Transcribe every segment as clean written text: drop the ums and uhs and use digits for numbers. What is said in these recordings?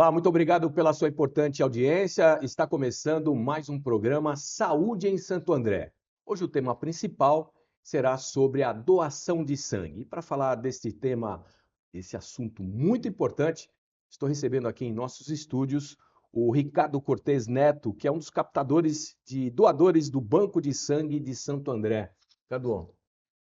Olá, muito obrigado pela sua importante audiência. Está começando mais um programa Saúde em Santo André. Hoje o tema principal será sobre a doação de sangue. E para falar deste tema, esse assunto muito importante, estou recebendo aqui em nossos estúdios o Ricardo Cortez Neto, que é um dos captadores de doadores do Banco de Sangue de Santo André. Ricardo,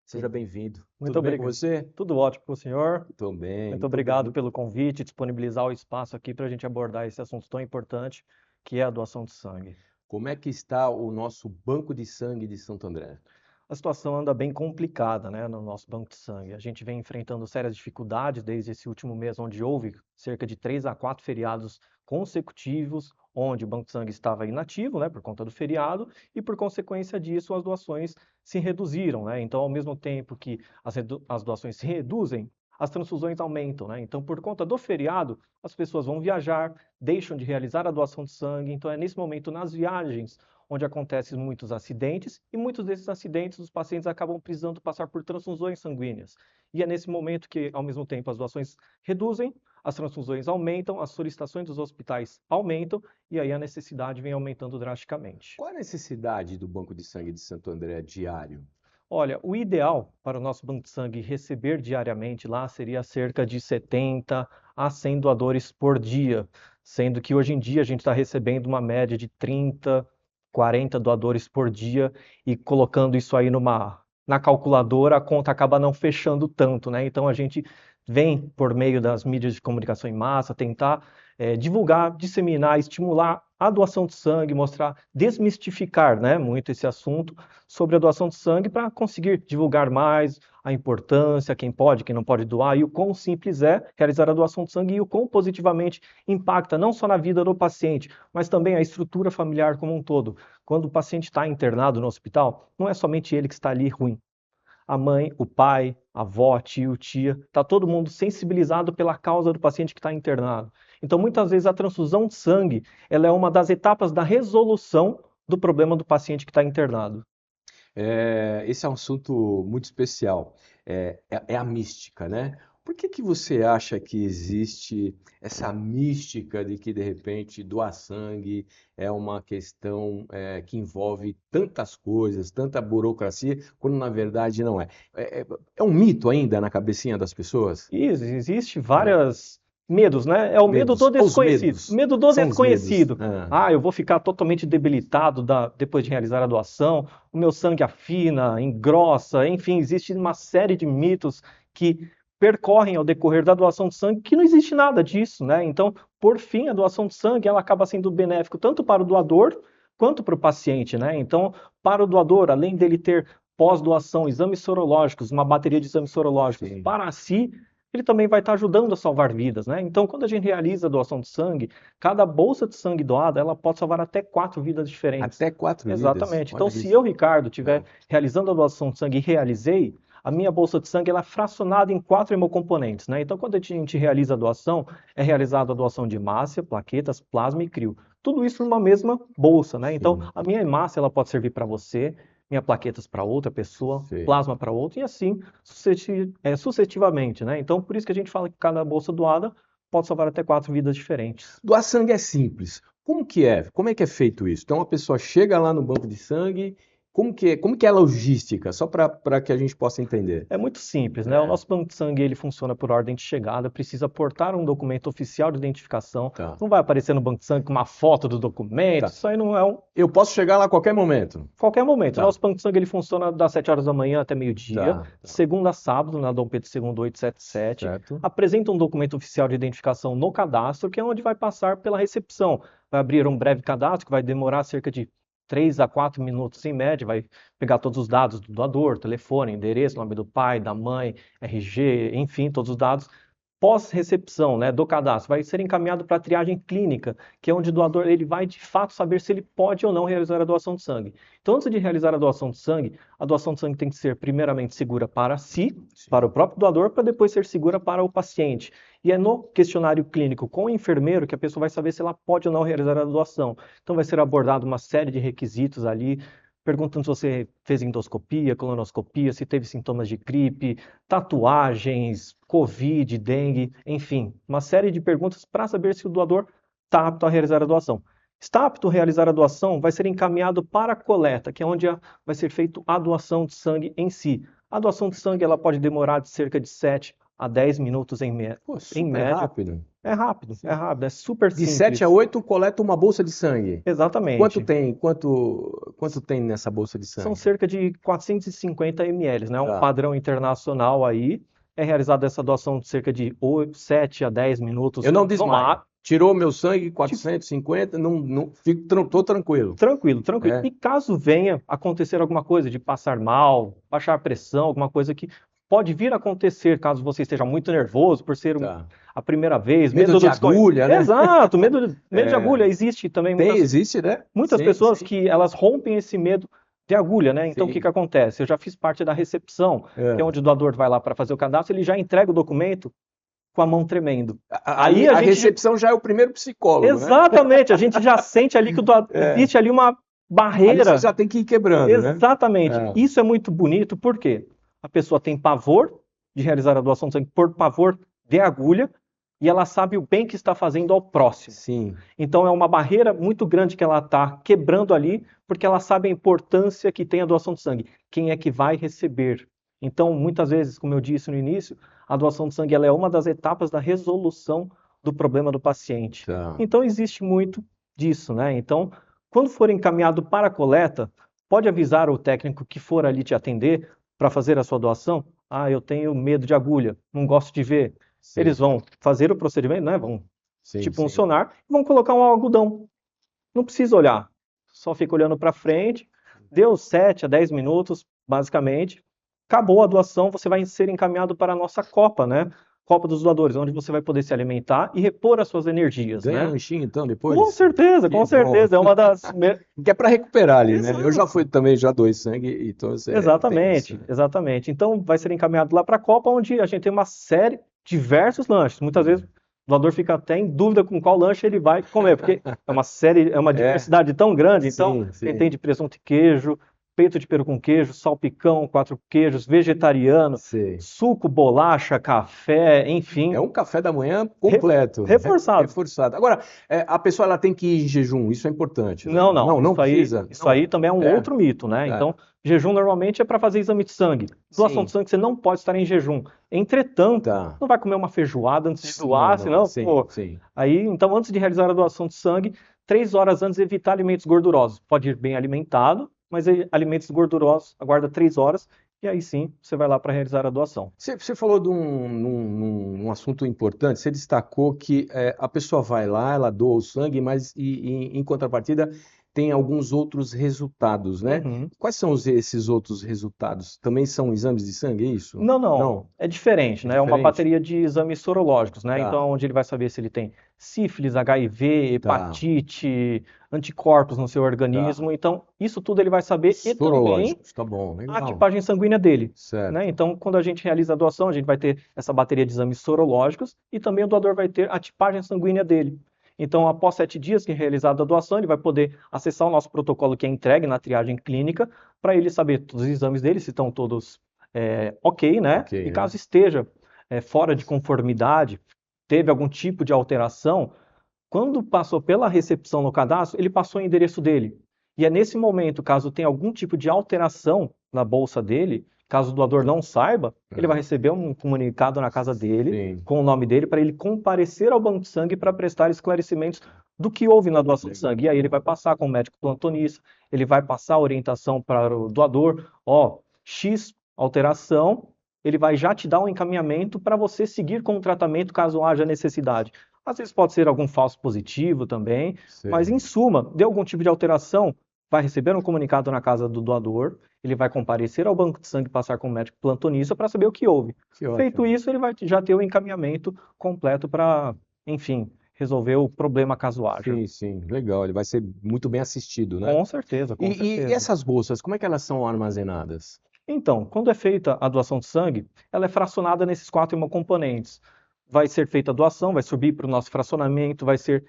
seja bem-vindo. Muito Tudo bem com obrigado. você? Tudo ótimo com o senhor. Tô bem, Muito muito obrigado bem. pelo convite, disponibilizar o espaço aqui para a gente abordar esse assunto tão importante, que é a doação de sangue. Como é que está o nosso Banco de Sangue de Santo André? A situação anda bem complicada, né, no nosso banco de sangue. A gente vem enfrentando sérias dificuldades desde esse último mês, onde houve cerca de 3 a 4 feriados consecutivos, onde o banco de sangue estava inativo, né, por conta do feriado, e por consequência disso as doações se reduziram, né? Então, ao mesmo tempo que as doações se reduzem, as transfusões aumentam, né? Então, por conta do feriado, as pessoas vão viajar, deixam de realizar a doação de sangue. Então, é nesse momento, nas viagens, onde acontecem muitos acidentes, e muitos desses acidentes os pacientes acabam precisando passar por transfusões sanguíneas. E é nesse momento que, ao mesmo tempo, as doações reduzem, as transfusões aumentam, as solicitações dos hospitais aumentam, e aí a necessidade vem aumentando drasticamente. Qual a necessidade do Banco de Sangue de Santo André diário? Olha, o ideal para o nosso banco de sangue receber diariamente lá seria cerca de 70 a 100 doadores por dia, sendo que hoje em dia a gente está recebendo uma média de 30, 40 doadores por dia, e colocando isso aí na calculadora, a conta acaba não fechando tanto, né? Então a gente vem, por meio das mídias de comunicação em massa, tentar divulgar, disseminar, estimular a doação de sangue, mostrar, desmistificar, né, muito esse assunto sobre a doação de sangue, para conseguir divulgar mais a importância, quem pode, quem não pode doar, e o quão simples é realizar a doação de sangue, e o quão positivamente impacta não só na vida do paciente, mas também a estrutura familiar como um todo. Quando o paciente está internado no hospital, não é somente ele que está ali ruim. A mãe, o pai, a avó, tio, tia, está todo mundo sensibilizado pela causa do paciente que está internado. Então, muitas vezes, a transfusão de sangue, ela é uma das etapas da resolução do problema do paciente que está internado. Esse é um assunto muito especial. É a mística, né? Por que que você acha que existe essa mística de que, de repente, doar sangue é uma questão que envolve tantas coisas, tanta burocracia, quando na verdade não é? É um mito ainda na cabecinha das pessoas? E existe É. vários medos, né? É o medo do Medos. Os desconhecido. medos. Medo do São os medos. desconhecido. Ah, eu vou ficar totalmente debilitado depois de realizar a doação, o meu sangue afina, engrossa, enfim, existe uma série de mitos que percorrem ao decorrer da doação de sangue, que não existe nada disso, né? Então, por fim, a doação de sangue, ela acaba sendo benéfico tanto para o doador quanto para o paciente, né? Então, para o doador, além dele ter pós-doação, exames sorológicos, uma bateria de exames sorológicos Sim. para si, ele também vai estar ajudando a salvar vidas, né? Então, quando a gente realiza a doação de sangue, cada bolsa de sangue doada, ela pode salvar até 4 vidas diferentes. Até 4 vidas. Exatamente. Então, Olha se isso. eu, Ricardo, É. estiver realizando a doação de sangue e realizei, a minha bolsa de sangue ela é fracionada em 4 hemocomponentes, né? Então, quando a gente realiza a doação, é realizada a doação de hemácia, plaquetas, plasma e crio. Tudo isso numa mesma bolsa, né? Então, Sim. a minha hemácia ela pode servir para você, minha plaquetas para outra pessoa, Sei. plasma para outra, e assim sucessivamente, né? Então, por isso que a gente fala que cada bolsa doada pode salvar até 4 vidas diferentes. Doar sangue é simples. Como que é? Como é que é feito isso? Então a pessoa chega lá no banco de sangue, como que é a logística? Só para que a gente possa entender. É muito simples, né? O É, nosso banco de sangue ele funciona por ordem de chegada, precisa portar um documento oficial de identificação. tá, Não vai aparecer no banco de sangue uma foto do documento, tá. isso aí não é um Eu posso chegar lá a qualquer momento. qualquer momento. O Tá, nosso banco de sangue ele funciona das 7 horas da manhã até meio-dia, tá. segunda a sábado, na Dom Pedro II 877. Certo? Apresenta um documento oficial de identificação no cadastro, que é onde vai passar pela recepção. Vai abrir um breve cadastro que vai demorar cerca de 3 a 4 minutos em média, vai pegar todos os dados do doador, telefone, endereço, nome do pai, da mãe, RG, enfim, todos os dados. Pós-recepção, né, do cadastro, vai ser encaminhado para a triagem clínica, que é onde o doador ele vai de fato saber se ele pode ou não realizar a doação de sangue. Então, antes de realizar a doação de sangue tem que ser primeiramente segura para si, para o Sim. próprio doador, para depois ser segura para o paciente. E é no questionário clínico com o enfermeiro que a pessoa vai saber se ela pode ou não realizar a doação. Então, vai ser abordado uma série de requisitos ali, perguntando se você fez endoscopia, colonoscopia, se teve sintomas de gripe, tatuagens, Covid, dengue, enfim, uma série de perguntas para saber se o doador está apto a realizar a doação. Está apto a realizar a doação, vai ser encaminhado para a coleta, que é onde vai ser feita a doação de sangue em si. A doação de sangue ela pode demorar de cerca de 7 a 10 minutos em Pô, em super média. rápido. É super De 7 a simples. 8 coleta uma bolsa de sangue. Quanto Exatamente. tem? Quanto tem nessa bolsa de São sangue? cerca de 450 ml, né? Um Tá. padrão internacional aí. É realizada essa doação de cerca de 7 a 10 minutos Eu não no desmaio. máximo. Tirou meu sangue, 450, não fico, tô tranquilo. Tranquilo, tranquilo. É, E caso venha acontecer alguma coisa de passar mal, baixar a pressão, alguma coisa que pode vir a acontecer caso você esteja muito nervoso por ser tá. a primeira vez, Medo medo de do desconhecido. agulha, né? Exato, medo de É, agulha existe também existe, né? muitas Sim, pessoas sim, que elas rompem esse medo de agulha, né? Então o que sim. que acontece? Eu já fiz parte da recepção, que é É. onde o doador vai lá para fazer o cadastro, ele já entrega o documento com a mão tremendo. Ali Aí a a gente recepção já é o primeiro psicólogo, né? exatamente, a gente já sente ali que É. existe ali uma Ali você barreira. já tem que ir quebrando, né? Exatamente. É, Isso é muito bonito porque a pessoa tem pavor de realizar a doação de sangue por pavor de agulha e ela sabe o bem que está fazendo ao próximo. sim. Então é uma barreira muito grande que ela está quebrando ali, porque ela sabe a importância que tem a doação de sangue. Quem é que vai receber? Então, muitas vezes, como eu disse no início, a doação de sangue ela é uma das etapas da resolução do problema do paciente. Tá. Então, existe muito disso, né? Então, quando for encaminhado para a coleta, pode avisar o técnico que for ali te atender para fazer a sua doação. Ah, eu tenho medo de agulha, não gosto de ver. Eles Sim, vão fazer o procedimento, né? Vão te sim, sim. puncionar e vão colocar um algodão. Não precisa olhar, só fica olhando para frente. Deu 7 a 10 minutos, basicamente. Acabou a doação, você vai ser encaminhado para a nossa Copa, né? Copa dos Doadores, onde você vai poder se alimentar e repor as suas energias, Ganha né? lanchinho então Com depois? certeza, Que com bom. certeza. É uma das. Que é para recuperar ali, né? Eu já fui Exato. também, já doei sangue, então tem isso, Exatamente, né? exatamente. Então vai ser encaminhado lá para a Copa, onde a gente tem uma série, diversos lanches. Muitas vezes o doador fica até em dúvida com qual lanche ele vai comer, porque é uma série, é uma É, diversidade tão grande. Então, sim, tem sim. de presunto e queijo, peito de peru com queijo, salpicão, 4 queijos, vegetariano, Sei. suco, bolacha, café, enfim, É um café da manhã re- completo, reforçado. reforçado. Agora, a pessoa ela tem que ir em jejum, isso é importante, né? Não, não. Não precisa? Isso Não. aí também é um É, outro mito, né? é. Então, jejum normalmente é para fazer exame de sangue. Doação de Sim, sangue você não pode estar em jejum. Entretanto, tá. não vai comer uma feijoada antes de Não, doar, não, senão, sim, pô. sim. Aí, então, antes de realizar a doação de sangue, 3 horas antes evitar alimentos gordurosos. Pode ir bem alimentado, mas alimentos gordurosos aguarda 3 horas e aí sim você vai lá para realizar a doação. Você falou de um assunto importante, você destacou que a pessoa vai lá, ela doa o sangue, mas em contrapartida tem alguns outros resultados, né? Uhum. Quais são esses outros resultados? Também são exames de sangue, é isso? Não, não. Não? É diferente, É né? É uma diferente? bateria de exames sorológicos, né? Tá, Então, onde ele vai saber se ele tem sífilis, HIV, tá, hepatite, anticorpos no seu tá. organismo. Então, isso tudo ele vai saber e também Sorológicos, tá bom, a legal. tipagem sanguínea dele, né? Certo. Então, quando a gente realiza a doação, a gente vai ter essa bateria de exames sorológicos e também o doador vai ter a tipagem sanguínea dele. Então, após 7 dias que é realizada a doação, ele vai poder acessar o nosso protocolo que é entregue na triagem clínica para ele saber todos os exames dele, se estão todos ok, né? Ok, E né? caso esteja fora de conformidade, teve algum tipo de alteração, quando passou pela recepção no cadastro, ele passou o endereço dele. E é nesse momento, caso tenha algum tipo de alteração na bolsa dele, caso o doador não saiba, ele vai É, receber um comunicado na casa dele, sim, com o nome dele, para ele comparecer ao banco de sangue para prestar esclarecimentos do que houve na doação de sangue. E aí ele vai passar com o médico plantonista, ele vai passar a orientação para o doador, ó, X alteração, ele vai já te dar um encaminhamento para você seguir com o tratamento caso haja necessidade. Às vezes pode ser algum falso positivo também, mas sei. em suma, deu algum tipo de alteração, vai receber um comunicado na casa do doador, ele vai comparecer ao banco de sangue e passar com o médico plantonista para saber o que houve. Que Feito ótimo. isso, ele vai já ter o encaminhamento completo para, enfim, resolver o problema caso haja. Sim, sim, legal. Ele vai ser muito bem assistido, né? Com certeza, com E certeza. essas bolsas, como é que elas são armazenadas? Então, quando é feita a doação de sangue, ela é fracionada nesses 4 hemocomponentes. Vai ser feita a doação, vai subir para o nosso fracionamento, vai ser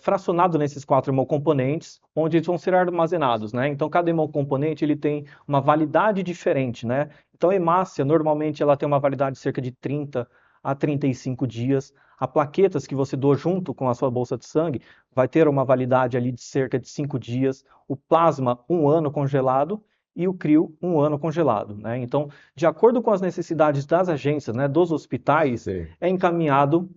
fracionado nesses 4 hemocomponentes, onde eles vão ser armazenados, né? Então, cada hemocomponente ele tem uma validade diferente, né? Então, a hemácia, normalmente, ela tem uma validade de cerca de 30 a 35 dias. A plaquetas que você doa junto com a sua bolsa de sangue vai ter uma validade ali de cerca de 5 dias. O plasma, 1 ano congelado. E o CRIO, 1 ano congelado, né? Então, de acordo com as necessidades das agências, né, dos hospitais, Sim. é encaminhado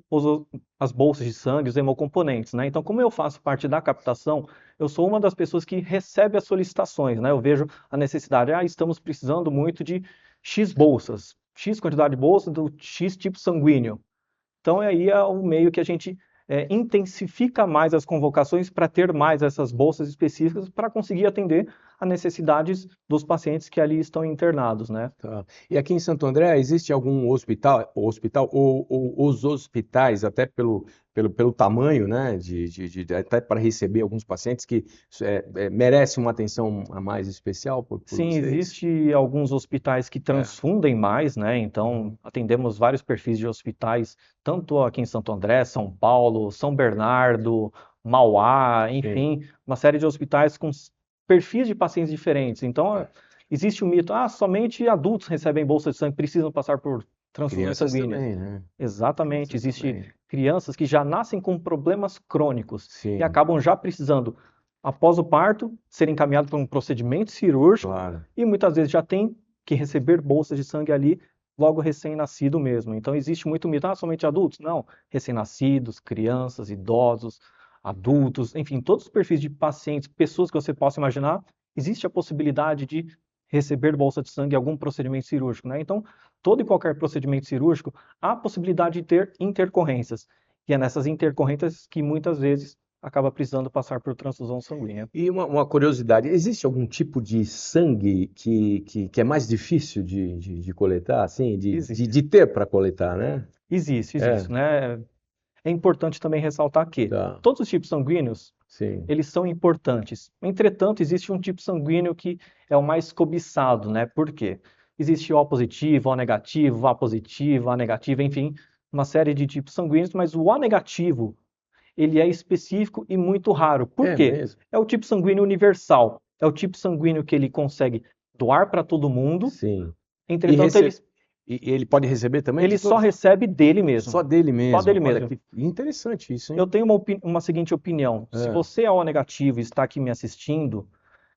as bolsas de sangue, os hemocomponentes, né? Então, como eu faço parte da captação, eu sou uma das pessoas que recebe as solicitações, né? Eu vejo a necessidade, estamos precisando muito de X bolsas, X quantidade de bolsas do X tipo sanguíneo. Então, aí é o meio que a gente intensifica mais as convocações para ter mais essas bolsas específicas para conseguir atender as necessidades dos pacientes que ali estão internados, né? Tá. E aqui em Santo André, existe algum hospital ou os hospitais, até pelo tamanho, né, até para receber alguns pacientes que merecem uma atenção a mais especial por Sim, vocês? existe alguns hospitais que transfundem mais, né? Então, atendemos vários perfis de hospitais, tanto aqui em Santo André, São Paulo, São Bernardo, Mauá, enfim, uma série de hospitais com perfis de pacientes diferentes. Então, existe o mito, somente adultos recebem bolsa de sangue, precisam passar por transfusões Crianças sanguíneas. também, né? Exatamente, Crianças existe também. crianças que já nascem com problemas crônicos Sim, e acabam já precisando, após o parto, ser encaminhados para um procedimento cirúrgico claro. e muitas vezes já tem que receber bolsas de sangue ali logo recém-nascido mesmo. Então existe muito mito, somente adultos? Não, recém-nascidos, crianças, idosos, adultos, enfim, todos os perfis de pacientes, pessoas que você possa imaginar, existe a possibilidade de receber bolsa de sangue em algum procedimento cirúrgico, né? Então, todo e qualquer procedimento cirúrgico há a possibilidade de ter intercorrências. E é nessas intercorrências que muitas vezes acaba precisando passar por transfusão sanguínea. E uma curiosidade, existe algum tipo de sangue que é mais difícil de coletar, assim, Existe. de ter para coletar, né? Existe, né? É importante também ressaltar que Tá, todos os tipos sanguíneos, sim. eles são importantes. Entretanto, existe um tipo sanguíneo que é o mais cobiçado, né? Por quê? Existe O positivo, O negativo, A positivo, A negativo, enfim, uma série de tipos sanguíneos, mas o O negativo, ele é específico e muito raro. Por É quê? mesmo? É o tipo sanguíneo universal. É o tipo sanguíneo que ele consegue doar para todo mundo, Sim. E, entretanto, ele, e ele pode receber também de ele só todos? recebe dele mesmo. Só dele Só mesmo. dele Olha mesmo. que interessante isso, Eu hein? tenho uma seguinte opinião. Se É, você é O negativo e está aqui me assistindo,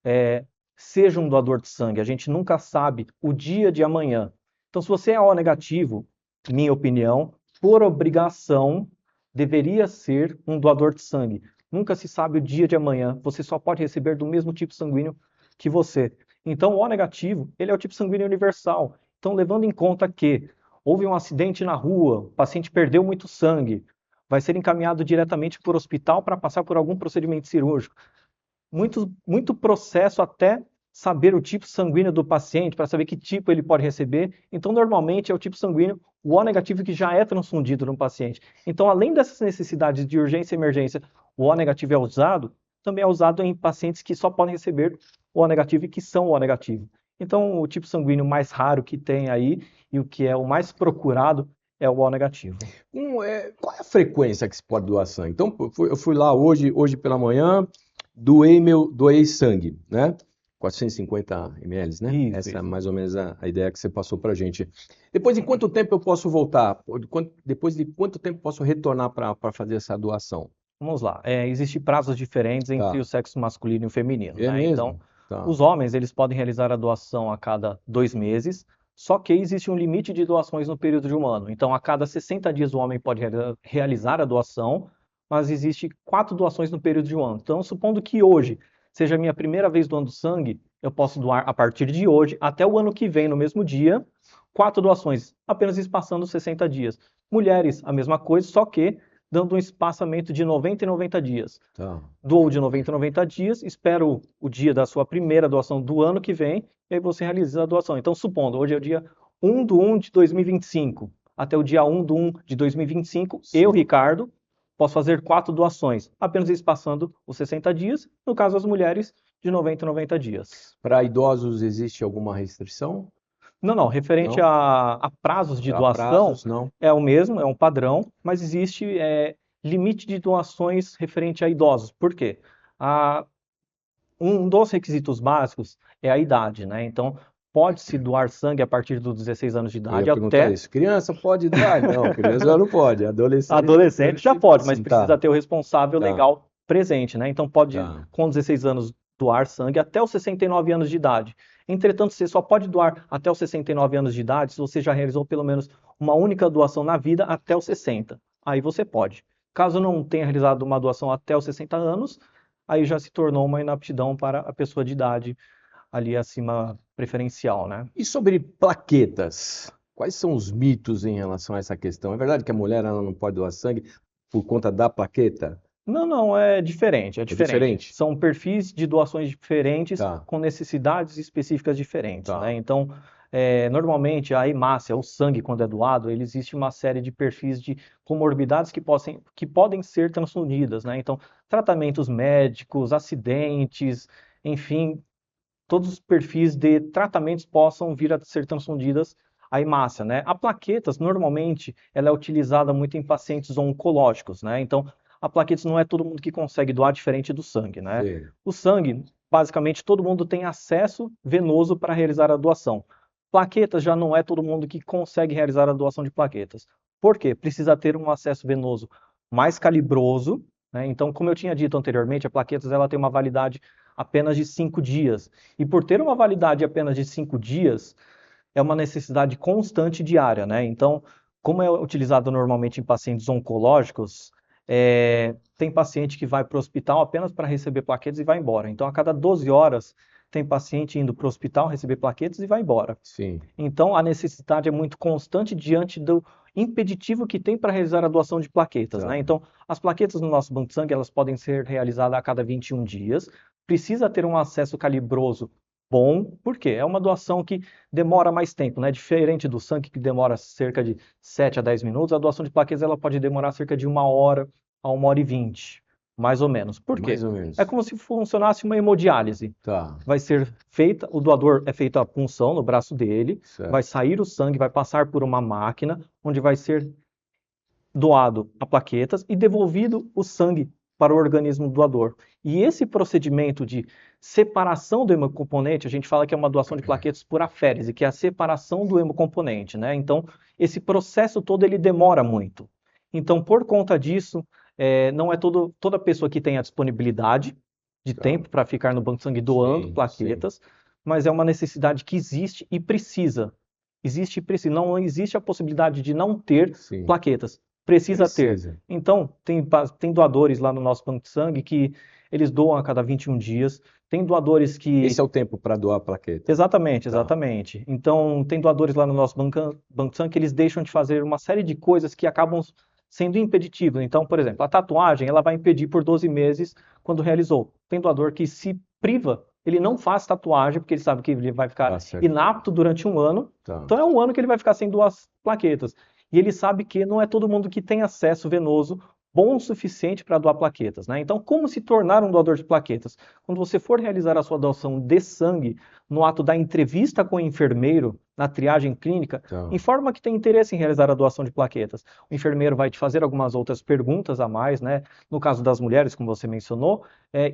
é, seja um doador de sangue. A gente nunca sabe o dia de amanhã. Então, se você é O negativo, minha opinião, por obrigação, deveria ser um doador de sangue. Nunca se sabe o dia de amanhã. Você só pode receber do mesmo tipo sanguíneo que você. Então, o O negativo, ele é o tipo sanguíneo universal. Então, levando em conta que houve um acidente na rua, o paciente perdeu muito sangue, vai ser encaminhado diretamente para o hospital para passar por algum procedimento cirúrgico. Muito processo até saber o tipo sanguíneo do paciente, para saber que tipo ele pode receber. Então, normalmente é o tipo sanguíneo, o O negativo que já é transfundido no paciente. Então, além dessas necessidades de urgência e emergência, o O negativo é usado, também é usado em pacientes que só podem receber o O negativo e que são O negativo. Então, o tipo sanguíneo mais raro que tem aí e o que é o mais procurado é o O negativo. qual é a frequência que se pode doar sangue? Então, eu fui lá hoje pela manhã, doei sangue, né? 450 ml, né? Essa é Isso. mais ou menos a ideia que você passou para a gente. Depois de quanto tempo eu posso voltar? Depois de quanto tempo eu posso retornar para fazer essa doação? Vamos lá. Existem prazos diferentes entre Tá. o sexo masculino e o feminino, É né? Então, mesmo? Tá. os homens, eles podem realizar a doação a cada 2 meses, só que existe um limite de doações no período de um ano. Então, a cada 60 dias o homem pode realizar a doação, mas existe 4 doações no período de um ano. Então, supondo que hoje seja a minha primeira vez doando sangue, eu posso doar a partir de hoje até o ano que vem, no mesmo dia, 4 doações, apenas espaçando 60 dias. Mulheres, a mesma coisa, só que dando um espaçamento de 90 em 90 dias. Tá. Doou de 90 em 90 dias, espero o dia da sua primeira doação do ano que vem, e aí você realiza a doação. Então, supondo, hoje é o dia 1/1 de 2025, até o dia 1/1 de 2025, eu, Sim. Ricardo, posso fazer 4 doações, apenas espaçando os 60 dias, no caso as mulheres, de 90 em 90 dias. Para idosos existe alguma restrição? Não, referente Não? a prazos de A doação, prazos, não? é o mesmo, é um padrão, mas existe limite de doações referente a idosos. Por quê? A, um dos requisitos básicos é a idade, né? Então, pode-se doar sangue a partir dos 16 anos de Eu ia idade perguntar até isso. Criança pode doar? Não, criança já não pode. adolescente já Tipo pode, mas assim, precisa tá, ter o responsável tá, legal presente, né? Então, pode, tá. com 16 anos, doar sangue até os 69 anos de idade. Entretanto, você só pode doar até os 69 anos de idade se você já realizou pelo menos uma única doação na vida até os 60. Aí você pode. Caso não tenha realizado uma doação até os 60 anos, aí já se tornou uma inaptidão para a pessoa de idade ali acima preferencial, né? E sobre plaquetas? Quais são os mitos em relação a essa questão? É verdade que a mulher ela não pode doar sangue por conta da plaqueta? Não, não, é diferente, é É diferente. diferente? São perfis de doações diferentes Tá, com necessidades específicas diferentes, né? tá. Então, normalmente a hemácia, o sangue quando é doado, ele existe uma série de perfis de comorbidades que podem ser transfundidas, né? Então, tratamentos médicos, acidentes, enfim, todos os perfis de tratamentos possam vir a ser transfundidas a hemácia, né? A plaquetas, normalmente, ela é utilizada muito em pacientes oncológicos, né? Então, a plaquetas não é todo mundo que consegue doar diferente do sangue, né? Sei. O sangue, basicamente, todo mundo tem acesso venoso para realizar a doação. Plaquetas já não é todo mundo que consegue realizar a doação de plaquetas. Por quê? Precisa ter um acesso venoso mais calibroso, né? Então, como eu tinha dito anteriormente, a plaquetas ela tem uma validade apenas de 5 dias. E por ter uma validade apenas de 5 dias, é uma necessidade constante diária, né? Então, como é utilizado normalmente em pacientes oncológicos, tem paciente que vai para o hospital apenas para receber plaquetas e vai embora. Então, a cada 12 horas, tem paciente indo para o hospital receber plaquetas e vai embora. Sim. Então, a necessidade é muito constante diante do impeditivo que tem para realizar a doação de plaquetas, Tá. né? Então, as plaquetas no nosso banco de sangue, elas podem ser realizadas a cada 21 dias. Precisa ter um acesso calibroso bom, porque é uma doação que demora mais tempo, né? Diferente do sangue, que demora cerca de 7 a 10 minutos, a doação de plaquetas ela pode demorar cerca de 1 hora a 1 hora e 20, mais ou menos. Por Mais quê? ou É menos. como se funcionasse uma hemodiálise. Tá, Vai ser feita, o doador é feita a punção no braço dele, vai certo. sair o sangue, vai passar por uma máquina, onde vai ser doado a plaquetas e devolvido o sangue para o organismo doador. E esse procedimento de separação do hemocomponente, a gente fala que é uma doação de plaquetas por aférese, que é a separação do hemocomponente, né? Então, esse processo todo ele demora muito. Então, por conta disso, não é toda pessoa que tem a disponibilidade de Tá. tempo para ficar no banco de sangue doando Sim, sim, plaquetas, mas é uma necessidade que existe e precisa. Existe e precisa. Não existe a possibilidade de não ter sim. plaquetas. Precisa ter. Precisa. Então, tem doadores lá no nosso banco de sangue que eles doam a cada 21 dias. Tem doadores Esse que. é o tempo para doar a plaqueta. Exatamente, Tá. exatamente. Então, tem doadores lá no nosso banco de sangue que eles deixam de fazer uma série de coisas que acabam sendo impeditivas. Então, por exemplo, a tatuagem, ela vai impedir por 12 meses quando realizou. Tem doador que se priva, ele não faz tatuagem, porque ele sabe que ele vai Tá ficar certo. inapto durante um ano. Tá. Então, é um ano que ele vai ficar sem duas plaquetas. E ele sabe que não é todo mundo que tem acesso venoso bom o suficiente para doar plaquetas, né? Então, como se tornar um doador de plaquetas? Quando você for realizar a sua doação de sangue, no ato da entrevista com o enfermeiro, na triagem clínica, Tá. informa que tem interesse em realizar a doação de plaquetas. O enfermeiro vai te fazer algumas outras perguntas a mais, né? No caso das mulheres, como você mencionou,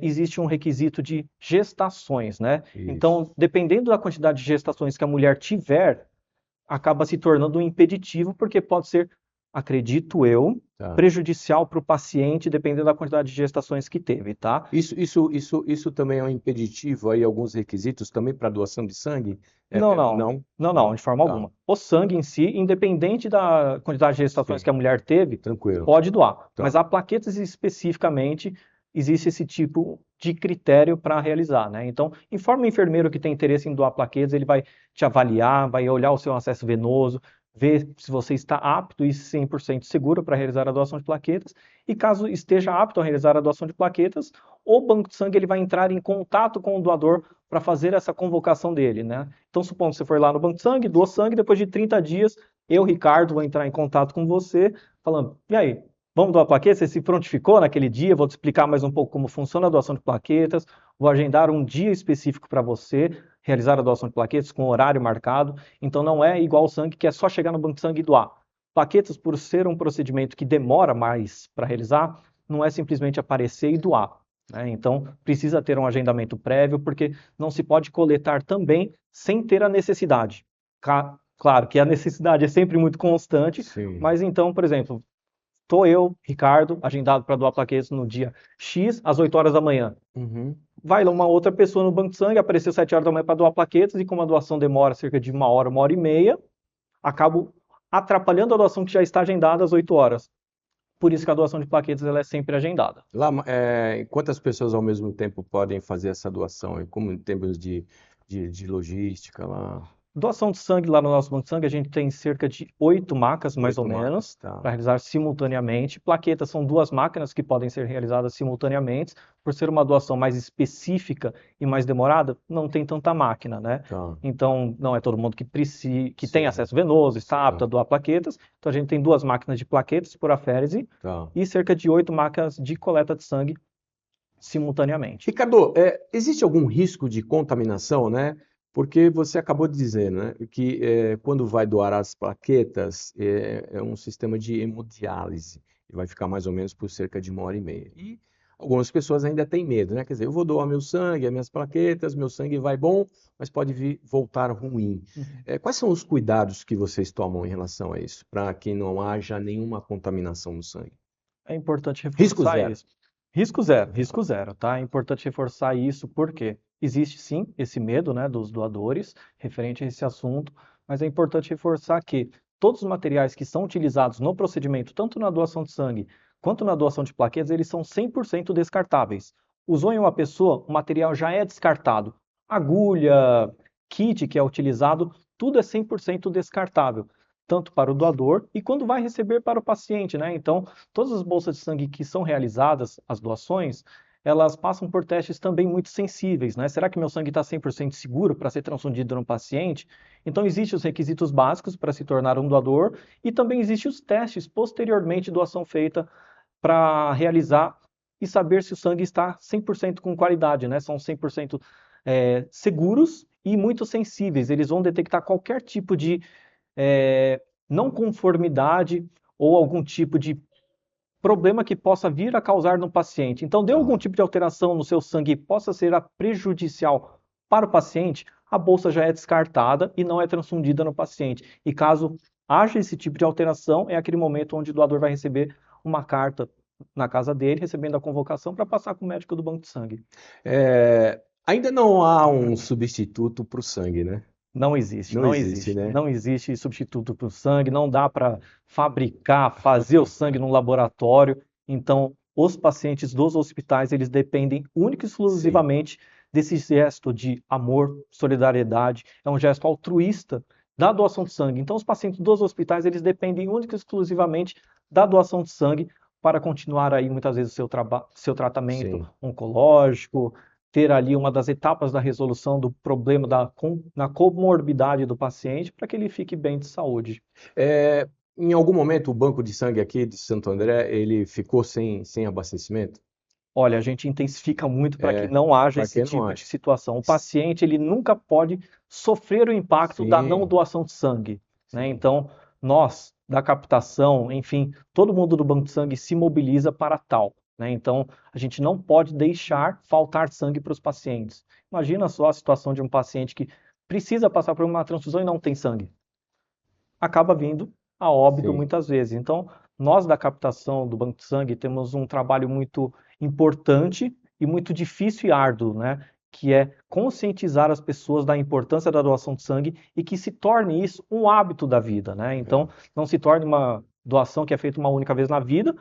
existe um requisito de gestações, né? Isso. Então, dependendo da quantidade de gestações que a mulher tiver, acaba se tornando um impeditivo, porque pode ser, acredito eu, Tá. prejudicial para o paciente, dependendo da quantidade de gestações que teve, tá? Isso também é um impeditivo aí, alguns requisitos também para doação de sangue? Não, não, Não? não, não, Não. de forma Tá. alguma. O sangue em si, independente da quantidade de gestações Sim. que a mulher teve, Tranquilo. pode doar. Mas Tá. a plaquetas especificamente, existe esse tipo de critério para realizar, né? Então, informa o enfermeiro que tem interesse em doar plaquetas, ele vai te avaliar, vai olhar o seu acesso venoso, ver se você está apto e 100% seguro para realizar a doação de plaquetas. E caso esteja apto a realizar a doação de plaquetas, o banco de sangue ele vai entrar em contato com o doador para fazer essa convocação dele, né? Então, supondo que você for lá no banco de sangue, doou sangue, depois de 30 dias, eu, Ricardo, vou entrar em contato com você, falando, e aí, vamos doar plaquetas? Você se prontificou naquele dia? Vou te explicar mais um pouco como funciona a doação de plaquetas, vou agendar um dia específico para você realizar a doação de plaquetas com horário marcado. Então, não é igual o sangue, que é só chegar no banco de sangue e doar. Plaquetas, por ser um procedimento que demora mais para realizar, não é simplesmente aparecer e doar, né? Então, precisa ter um agendamento prévio, porque não se pode coletar também sem ter a necessidade. Claro que a necessidade é sempre muito constante, Sim. mas então, por exemplo, estou eu, Ricardo, agendado para doar plaquetas no dia X, às 8 horas da manhã. Uhum. Vai lá uma outra pessoa no banco de sangue, apareceu 7 horas da manhã para doar plaquetas, e como a doação demora cerca de 1 hora e meia, acabo atrapalhando a doação que já está agendada às 8 horas. Por isso que a doação de plaquetas ela é sempre agendada. Lá, quantas pessoas ao mesmo tempo podem fazer essa doação? E como em termos de logística lá? Doação de sangue lá no nosso banco de sangue, a gente tem cerca de 8 macas, mais ou 8 macas, menos, tá. para realizar simultaneamente. Plaquetas são 2 máquinas que podem ser realizadas simultaneamente. Por ser uma doação mais específica e mais demorada, não tem tanta máquina, né? Tá. Então, não é todo mundo que tem Sim. acesso venoso, está Sim. apto a doar plaquetas. Então, a gente tem 2 máquinas de plaquetas por aférese Tá. e cerca de 8 máquinas de coleta de sangue simultaneamente. Ricardo, existe algum risco de contaminação, né? Porque você acabou de dizer, né, que quando vai doar as plaquetas, é um sistema de hemodiálise, e vai ficar mais ou menos por cerca de 1 hora e meia. E algumas pessoas ainda têm medo, né? Quer dizer, eu vou doar meu sangue, as minhas plaquetas, meu sangue vai bom, mas pode voltar ruim. Quais são os cuidados que vocês tomam em relação a isso, para que não haja nenhuma contaminação no sangue? É importante Risco reforçar zero. isso. Risco zero, tá? É importante reforçar isso porque existe sim esse medo, né, dos doadores referente a esse assunto, mas é importante reforçar que todos os materiais que são utilizados no procedimento, tanto na doação de sangue quanto na doação de plaquetas, eles são 100% descartáveis. Usou em uma pessoa, o material já é descartado. Agulha, kit que é utilizado, tudo é 100% descartável, tanto para o doador e quando vai receber para o paciente, né? Então, todas as bolsas de sangue que são realizadas, as doações, elas passam por testes também muito sensíveis, né? Será que meu sangue está 100% seguro para ser transfundido no paciente? Então, existem os requisitos básicos para se tornar um doador e também existem os testes posteriormente doação feita para realizar e saber se o sangue está 100% com qualidade, né? São 100% seguros e muito sensíveis. Eles vão detectar qualquer tipo de não conformidade ou algum tipo de problema que possa vir a causar no paciente. Então, deu algum tipo de alteração no seu sangue e possa ser prejudicial para o paciente, a bolsa já é descartada e não é transfundida no paciente. E caso haja esse tipo de alteração, é aquele momento onde o doador vai receber uma carta na casa dele, recebendo a convocação para passar com o médico do banco de sangue. Ainda não há um substituto para o sangue, né? Não existe, Não não existe, existe. né? Não existe substituto para o sangue, não dá para fabricar, fazer o sangue no laboratório. Então, os pacientes dos hospitais, eles dependem única e Sim. exclusivamente desse gesto de amor, solidariedade, é um gesto altruísta da doação de sangue. Então, os pacientes dos hospitais, eles dependem única e exclusivamente da doação de sangue para continuar aí, muitas vezes, o seu tratamento Sim. oncológico, ter ali uma das etapas da resolução do problema na comorbidade do paciente para que ele fique bem de saúde. Em algum momento o banco de sangue aqui de Santo André, ele ficou sem abastecimento? Olha, a gente intensifica muito para que não haja Para esse que não tipo de haja. situação. O paciente, ele nunca pode sofrer o impacto da não Sim, doação de sangue, né? sim. Então, nós, da captação, enfim, todo mundo do banco de sangue se mobiliza para tal, né? Então, a gente não pode deixar faltar sangue para os pacientes. Imagina só a situação de um paciente que precisa passar por uma transfusão e não tem sangue. Acaba vindo a óbito Sim. muitas vezes. Então, nós da captação do banco de sangue temos um trabalho muito importante e muito difícil e árduo, né? Que é conscientizar as pessoas da importância da doação de sangue e que se torne isso um hábito da vida, né? Então, não se torne uma doação que é feita uma única vez na vida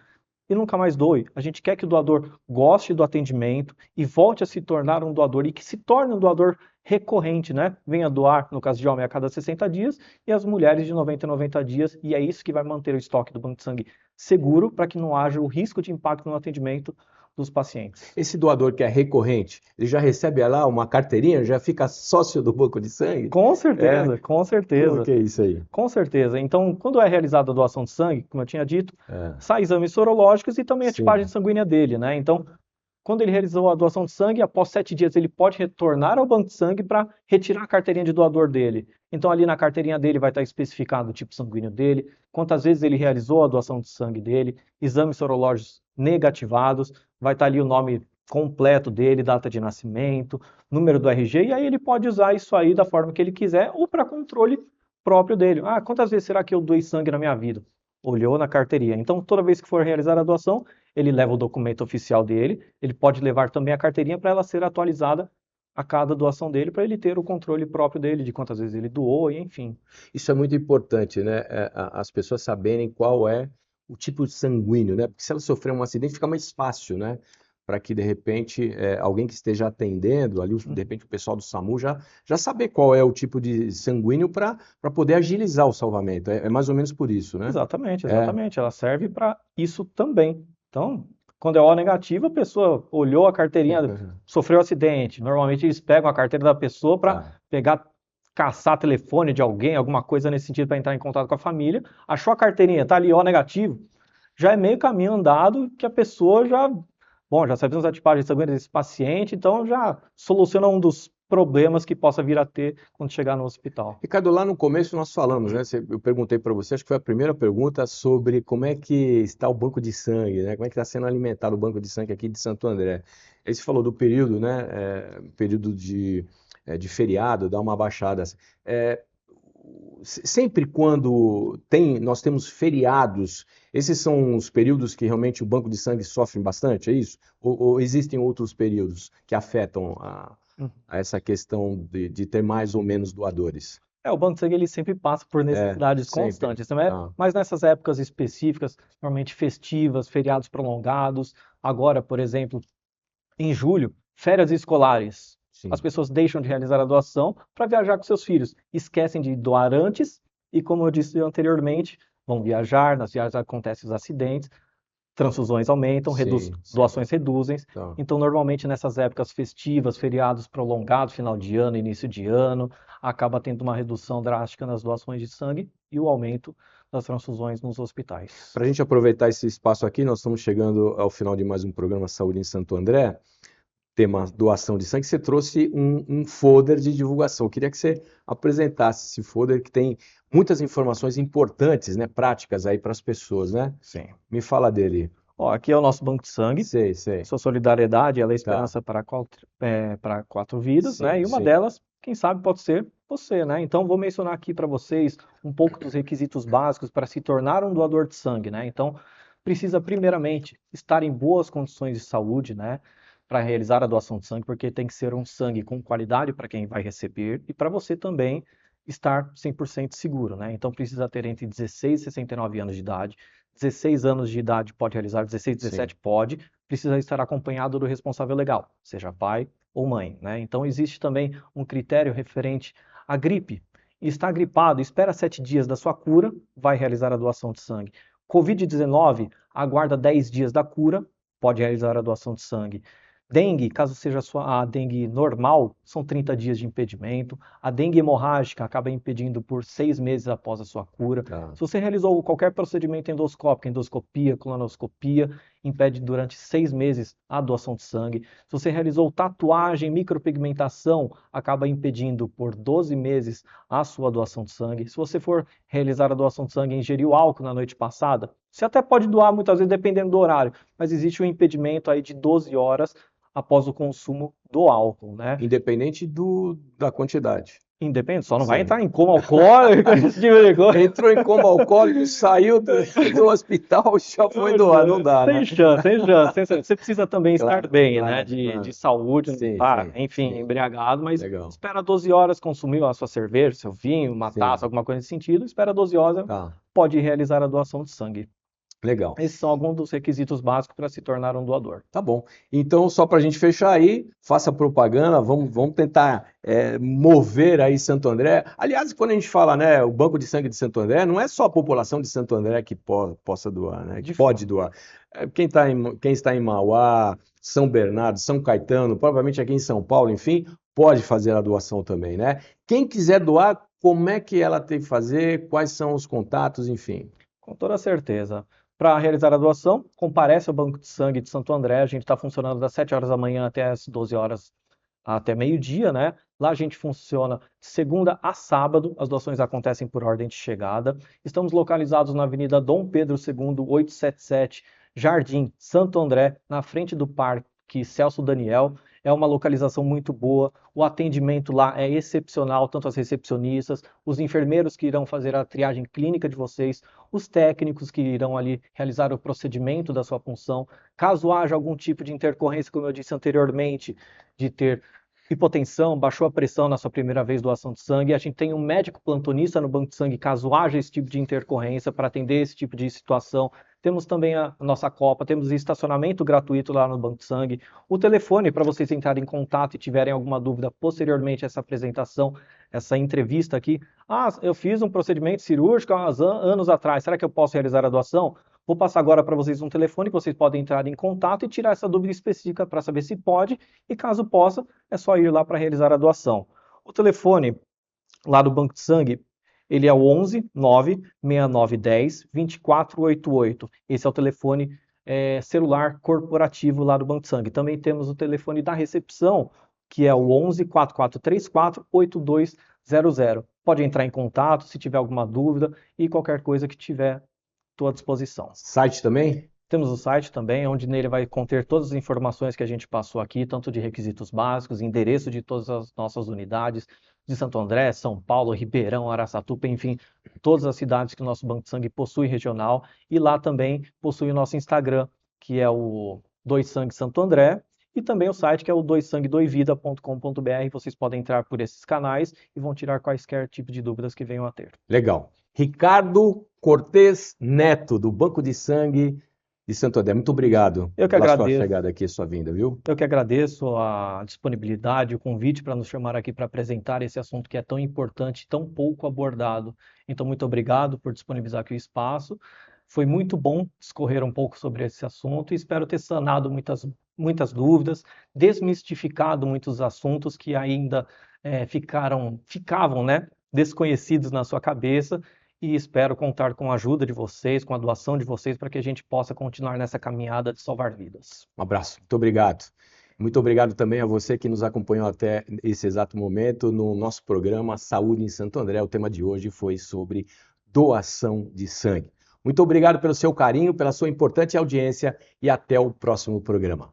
e nunca mais doe. A gente quer que o doador goste do atendimento e volte a se tornar um doador e que se torne um doador recorrente, né? Venha doar, no caso de homem, a cada 60 dias e as mulheres de 90 em 90 dias, e é isso que vai manter o estoque do banco de sangue seguro para que não haja o risco de impacto no atendimento dos pacientes. Esse doador que é recorrente, ele já recebe lá uma carteirinha, já fica sócio do banco de sangue? Com certeza, com Como certeza. que é isso aí? Com certeza. Então, quando é realizada a doação de sangue, como eu tinha dito, sai exames sorológicos e também a Sim. tipagem sanguínea dele, né? Então, Quando ele realizou a doação de sangue, após 7 dias ele pode retornar ao banco de sangue para retirar a carteirinha de doador dele. Então ali na carteirinha dele vai estar especificado o tipo sanguíneo dele, quantas vezes ele realizou a doação de sangue dele, exames sorológicos negativados, vai estar ali o nome completo dele, data de nascimento, número do RG, e aí ele pode usar isso aí da forma que ele quiser ou para controle próprio dele. Ah, quantas vezes será que eu doei sangue na minha vida? Olhou na carteirinha. Então, toda vez que for realizar a doação, ele leva o documento oficial dele, ele pode levar também a carteirinha para ela ser atualizada a cada doação dele, para ele ter o controle próprio dele, de quantas vezes ele doou, e enfim. Isso é muito importante, né? As pessoas saberem qual é o tipo sanguíneo, né? Porque se ela sofrer um acidente, fica mais fácil, né? Para que, de repente, alguém que esteja atendendo ali, de repente o pessoal do SAMU já saber qual é o tipo de sanguíneo para poder agilizar o salvamento. É mais ou menos por isso, né? Exatamente, exatamente. Ela serve para isso também. Então, quando é O negativo, a pessoa olhou a carteirinha, sofreu acidente. Normalmente eles pegam a carteira da pessoa para pegar, caçar telefone de alguém, alguma coisa nesse sentido para entrar em contato com a família. Achou a carteirinha, tá ali O negativo, já é meio caminho andado que a pessoa já, bom, já sabemos a tipagem sanguínea desse paciente, então já soluciona um dos problemas que possa vir a ter quando chegar no hospital. Ricardo, lá no começo nós falamos, né? Eu perguntei para você, acho que foi a primeira pergunta sobre como é que está o banco de sangue, né? Como é que está sendo alimentado o banco de sangue aqui de Santo André. Aí você falou do período, né? Período de feriado, dá uma baixada. Sempre quando nós temos feriados, esses são os períodos que realmente o banco de sangue sofre bastante, é isso? Ou existem outros períodos que afetam a essa questão de ter mais ou menos doadores? O banco de sangue ele sempre passa por necessidades constantes, não é? Mas nessas épocas específicas, normalmente festivas, feriados prolongados, agora, por exemplo, em julho, férias escolares. As pessoas deixam de realizar a doação para viajar com seus filhos, esquecem de doar antes e, como eu disse anteriormente, vão viajar, nas viagens acontecem os acidentes, transfusões aumentam, doações reduzem. Então, normalmente nessas épocas festivas, feriados prolongados, final de ano, início de ano, acaba tendo uma redução drástica nas doações de sangue e o aumento das transfusões nos hospitais. Para a gente aproveitar esse espaço aqui, nós estamos chegando ao final de mais um programa Saúde em Santo André, tema doação de sangue. Você trouxe um folder de divulgação. Eu queria que você apresentasse esse folder que tem muitas informações importantes, né, práticas aí para as pessoas, né? Sim. Me fala dele. Aqui é o nosso banco de sangue. Sei. Sua solidariedade, ela é a esperança para 4 vidas, né? E uma delas, quem sabe, pode ser você, né? Então, vou mencionar aqui para vocês um pouco dos requisitos básicos para se tornar um doador de sangue, né? Então, precisa primeiramente estar em boas condições de saúde, né? Para realizar a doação de sangue, porque tem que ser um sangue com qualidade para quem vai receber e para você também estar 100% seguro, né? Então precisa ter entre 16 e 69 anos de idade. 16 anos de idade pode realizar, 16, 17 pode. Precisa estar acompanhado do responsável legal, seja pai ou mãe, né? Então existe também um critério referente à gripe. Está gripado, espera 7 dias da sua cura, vai realizar a doação de sangue. Covid-19, aguarda 10 dias da cura, pode realizar a doação de sangue. Dengue, caso seja a dengue normal, são 30 dias de impedimento. A dengue hemorrágica acaba impedindo por 6 meses após a sua cura. Se você realizou qualquer procedimento endoscópico, endoscopia, colonoscopia, impede durante 6 meses a doação de sangue. Se você realizou tatuagem, micropigmentação, acaba impedindo por 12 meses a sua doação de sangue. Se você for realizar a doação de sangue e ingeriu álcool na noite passada, você até pode doar muitas vezes dependendo do horário, mas existe um impedimento aí de 12 horas após o consumo do álcool, né? Independente da quantidade. Independente, só não vai entrar em coma alcoólico, esse tipo de coisa. Entrou em coma alcoólico, saiu do hospital, já foi doar, não dá, né? Sem chance. Você precisa também estar bem, né? De saúde, enfim, embriagado, mas espera 12 horas, consumiu a sua cerveja, seu vinho, uma taça, alguma coisa nesse sentido, espera 12 horas, pode realizar a doação de sangue. Legal. Esses são alguns dos requisitos básicos para se tornar um doador. Tá bom. Então, só para a gente fechar aí, faça propaganda, vamos tentar mover aí Santo André. Aliás, quando a gente fala, né, o Banco de Sangue de Santo André, não é só a população de Santo André que possa doar, né? Que pode doar. Quem está em Mauá, São Bernardo, São Caetano, provavelmente aqui em São Paulo, enfim, pode fazer a doação também, né? Quem quiser doar, como é que ela tem que fazer? Quais são os contatos, enfim? Com toda certeza. Para realizar a doação, comparece ao Banco de Sangue de Santo André. A gente está funcionando das 7 horas da manhã até as 12 horas, até meio-dia, né? Lá a gente funciona de segunda a sábado, as doações acontecem por ordem de chegada. Estamos localizados na Avenida Dom Pedro II, 877, Jardim Santo André, na frente do Parque Celso Daniel. É uma localização muito boa, o atendimento lá é excepcional, tanto as recepcionistas, os enfermeiros que irão fazer a triagem clínica de vocês, os técnicos que irão ali realizar o procedimento da sua punção. Caso haja algum tipo de intercorrência, como eu disse anteriormente, de ter hipotensão, baixou a pressão na sua primeira vez doação de sangue, a gente tem um médico plantonista no banco de sangue caso haja esse tipo de intercorrência para atender esse tipo de situação. Temos também a nossa copa, temos estacionamento gratuito lá no banco de sangue, o telefone para vocês entrarem em contato e tiverem alguma dúvida posteriormente a essa apresentação, essa entrevista aqui. Ah, eu fiz um procedimento cirúrgico há anos atrás, será que eu posso realizar a doação? Vou passar agora para vocês um telefone que vocês podem entrar em contato e tirar essa dúvida específica para saber se pode e caso possa, é só ir lá para realizar a doação. O telefone lá do Banco de Sangue, ele é o 11 96910 2488. Esse é o telefone celular corporativo lá do Banco de Sangue. Também temos o telefone da recepção, que é o 11 4434 8200. Pode entrar em contato se tiver alguma dúvida e qualquer coisa que tiver, estou à disposição. Site também? Temos o site também, onde nele vai conter todas as informações que a gente passou aqui, tanto de requisitos básicos, endereço de todas as nossas unidades, de Santo André, São Paulo, Ribeirão, Araçatuba, enfim, todas as cidades que o nosso Banco de Sangue possui regional. E lá também possui o nosso Instagram, que é o Doe Sangue Santo André, e também o site que é o doesanguedoevida.com.br. Vocês podem entrar por esses canais e vão tirar quaisquer tipo de dúvidas que venham a ter. Legal. Ricardo Cortez Neto, do Banco de Sangue de Santo André. Muito obrigado Eu que pela sua agradeço. chegada aqui, sua vinda, viu? Eu que agradeço a disponibilidade, o convite para nos chamar aqui para apresentar esse assunto que é tão importante, tão pouco abordado. Então, muito obrigado por disponibilizar aqui o espaço. Foi muito bom discorrer um pouco sobre esse assunto e espero ter sanado muitas dúvidas, desmistificado muitos assuntos que ainda ficavam, né, desconhecidos na sua cabeça. E espero contar com a ajuda de vocês, com a doação de vocês, para que a gente possa continuar nessa caminhada de salvar vidas. Um abraço, muito obrigado. Muito obrigado também a você que nos acompanhou até esse exato momento no nosso programa Saúde em Santo André. O tema de hoje foi sobre doação de sangue. Muito obrigado pelo seu carinho, pela sua importante audiência e até o próximo programa.